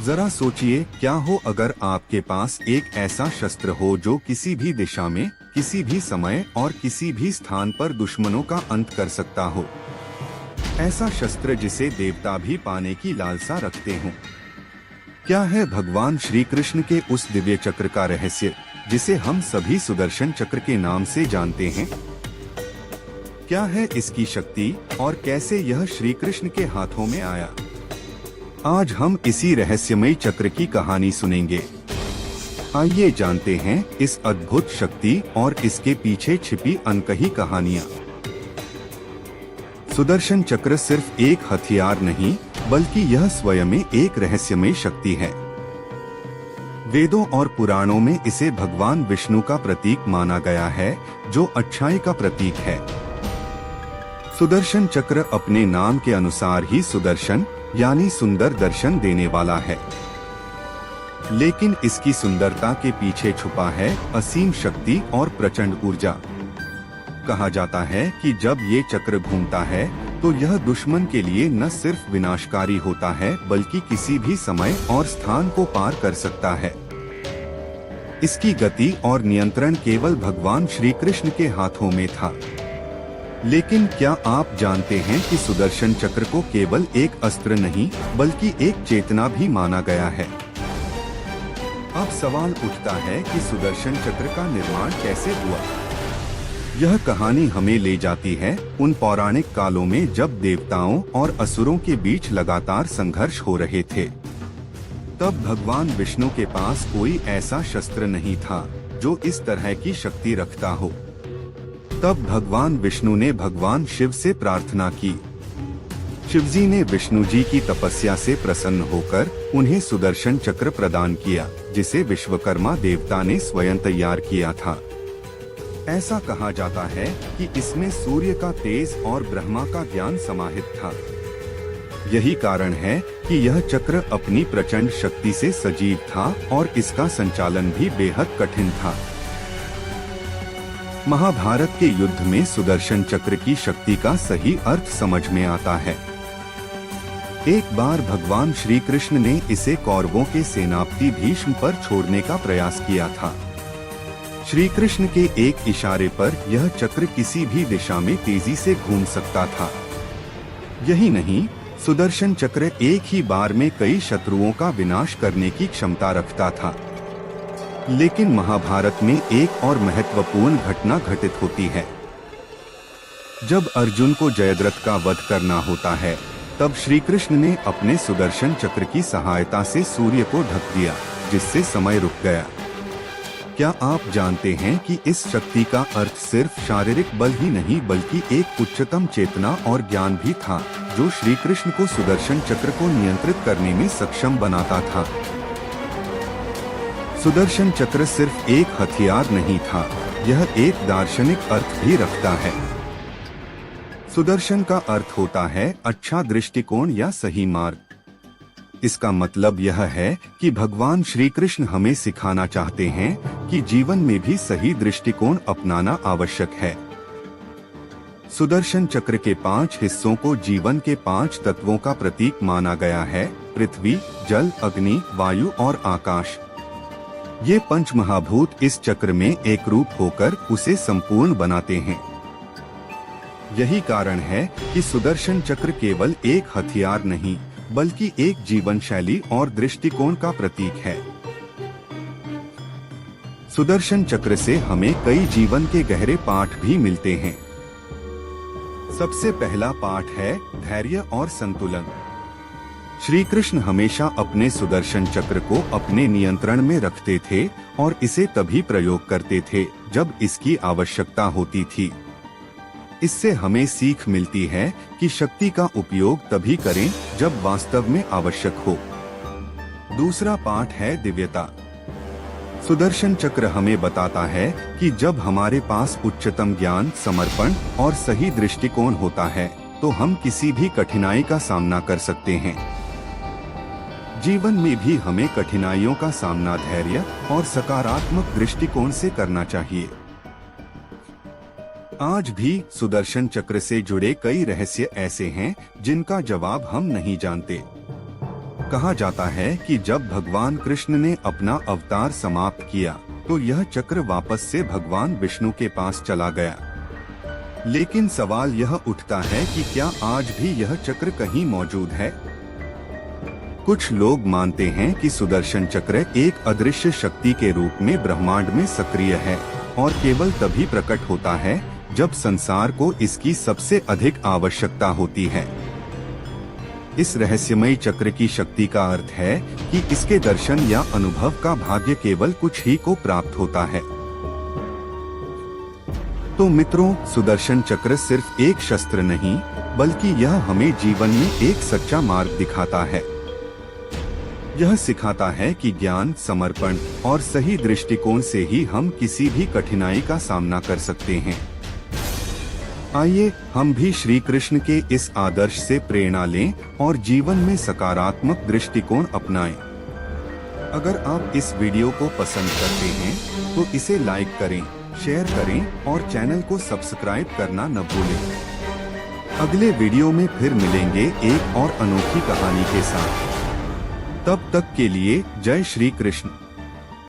जरा सोचिए, क्या हो अगर आपके पास एक ऐसा शस्त्र हो जो किसी भी दिशा में, किसी भी समय और किसी भी स्थान पर दुश्मनों का अंत कर सकता हो। ऐसा शस्त्र जिसे देवता भी पाने की लालसा रखते हों। क्या है भगवान श्री कृष्ण के उस दिव्य चक्र का रहस्य, जिसे हम सभी सुदर्शन चक्र के नाम से जानते हैं? क्या है इसकी शक्ति और कैसे यह श्री कृष्ण के हाथों में आया? आज हम इसी रहस्यमयी चक्र की कहानी सुनेंगे। आइए जानते हैं इस अद्भुत शक्ति और इसके पीछे छिपी अनकही कहानियाँ। सुदर्शन चक्र सिर्फ एक हथियार नहीं, बल्कि यह स्वयं में एक रहस्यमय शक्ति है। वेदों और पुराणों में इसे भगवान विष्णु का प्रतीक माना गया है, जो अच्छाई का प्रतीक है। सुदर्शन चक्र अपने नाम के अनुसार ही सुदर्शन यानी सुंदर दर्शन देने वाला है। लेकिन इसकी सुंदरता के पीछे छुपा है असीम शक्ति और प्रचंड ऊर्जा। कहा जाता है कि जब ये चक्र घूमता है तो यह दुश्मन के लिए न सिर्फ विनाशकारी होता है, बल्कि किसी भी समय और स्थान को पार कर सकता है। इसकी गति और नियंत्रण केवल भगवान श्री कृष्ण के हाथों में था। लेकिन क्या आप जानते हैं कि सुदर्शन चक्र को केवल एक अस्त्र नहीं, बल्कि एक चेतना भी माना गया है। अब सवाल उठता है कि सुदर्शन चक्र का निर्माण कैसे हुआ। यह कहानी हमें ले जाती है उन पौराणिक कालों में जब देवताओं और असुरों के बीच लगातार संघर्ष हो रहे थे। तब भगवान विष्णु के पास कोई ऐसा शस्त्र नहीं था जो इस तरह की शक्ति रखता हो। तब भगवान विष्णु ने भगवान शिव से प्रार्थना की। शिवजी ने विष्णु जी की तपस्या से प्रसन्न होकर उन्हें सुदर्शन चक्र प्रदान किया, जिसे विश्वकर्मा देवता ने स्वयं तैयार किया था। ऐसा कहा जाता है कि इसमें सूर्य का तेज और ब्रह्मा का ज्ञान समाहित था। यही कारण है कि यह चक्र अपनी प्रचंड शक्ति से सजीव था और इसका संचालन भी बेहद कठिन था। महाभारत के युद्ध में सुदर्शन चक्र की शक्ति का सही अर्थ समझ में आता है। एक बार भगवान श्री कृष्ण ने इसे कौरवों के सेनापति भीष्म पर छोड़ने का प्रयास किया था। श्री कृष्ण के एक इशारे पर यह चक्र किसी भी दिशा में तेजी से घूम सकता था। यही नहीं, सुदर्शन चक्र एक ही बार में कई शत्रुओं का विनाश करने की क्षमता रखता था। लेकिन महाभारत में एक और महत्वपूर्ण घटना घटित होती है। जब अर्जुन को जयद्रथ का वध करना होता है, तब श्री कृष्ण ने अपने सुदर्शन चक्र की सहायता से सूर्य को ढक दिया, जिससे समय रुक गया। क्या आप जानते हैं कि इस शक्ति का अर्थ सिर्फ शारीरिक बल ही नहीं, बल्कि एक उच्चतम चेतना और ज्ञान भी था, जो श्री कृष्ण को सुदर्शन चक्र को नियंत्रित करने में सक्षम बनाता था। सुदर्शन चक्र सिर्फ एक हथियार नहीं था, यह एक दार्शनिक अर्थ भी रखता है। सुदर्शन का अर्थ होता है अच्छा दृष्टिकोण या सही मार्ग। इसका मतलब यह है कि भगवान श्री कृष्ण हमें सिखाना चाहते हैं कि जीवन में भी सही दृष्टिकोण अपनाना आवश्यक है। सुदर्शन चक्र के 5 हिस्सों को जीवन के 5 तत्वों का प्रतीक माना गया है: पृथ्वी, जल, अग्नि, वायु और आकाश। ये 5 महाभूत इस चक्र में एक रूप होकर उसे संपूर्ण बनाते हैं। यही कारण है कि सुदर्शन चक्र केवल एक हथियार नहीं, बल्कि एक जीवन शैली और दृष्टिकोण का प्रतीक है। सुदर्शन चक्र से हमें कई जीवन के गहरे पाठ भी मिलते हैं। सबसे पहला पाठ है धैर्य और संतुलन। श्री कृष्ण हमेशा अपने सुदर्शन चक्र को अपने नियंत्रण में रखते थे और इसे तभी प्रयोग करते थे जब इसकी आवश्यकता होती थी। इससे हमें सीख मिलती है कि शक्ति का उपयोग तभी करें जब वास्तव में आवश्यक हो। दूसरा पाठ है दिव्यता। सुदर्शन चक्र हमें बताता है कि जब हमारे पास उच्चतम ज्ञान, समर्पण और सही दृष्टिकोण होता है, तो हम किसी भी कठिनाई का सामना कर सकते हैं। जीवन में भी हमें कठिनाइयों का सामना धैर्य और सकारात्मक दृष्टिकोण से करना चाहिए। आज भी सुदर्शन चक्र से जुड़े कई रहस्य ऐसे हैं जिनका जवाब हम नहीं जानते। कहा जाता है कि जब भगवान कृष्ण ने अपना अवतार समाप्त किया तो यह चक्र वापस से भगवान विष्णु के पास चला गया। लेकिन सवाल यह उठता है कि क्या आज भी यह चक्र कहीं मौजूद है? कुछ लोग मानते हैं कि सुदर्शन चक्र एक अदृश्य शक्ति के रूप में ब्रह्मांड में सक्रिय है और केवल तभी प्रकट होता है जब संसार को इसकी सबसे अधिक आवश्यकता होती है। इस रहस्यमयी चक्र की शक्ति का अर्थ है कि इसके दर्शन या अनुभव का भाग्य केवल कुछ ही को प्राप्त होता है। तो मित्रों, सुदर्शन चक्र सिर्फ एक शस्त्र नहीं, बल्कि यह हमें जीवन में एक सच्चा मार्ग दिखाता है। यह सिखाता है कि ज्ञान, समर्पण और सही दृष्टिकोण से ही हम किसी भी कठिनाई का सामना कर सकते हैं। आइए हम भी श्री कृष्ण के इस आदर्श से प्रेरणा लें और जीवन में सकारात्मक दृष्टिकोण अपनाएं। अगर आप इस वीडियो को पसंद करते हैं तो इसे लाइक करें, शेयर करें और चैनल को सब्सक्राइब करना न भूलें। अगले वीडियो में फिर मिलेंगे एक और अनोखी कहानी के साथ। तब तक के लिए जय श्री कृष्ण।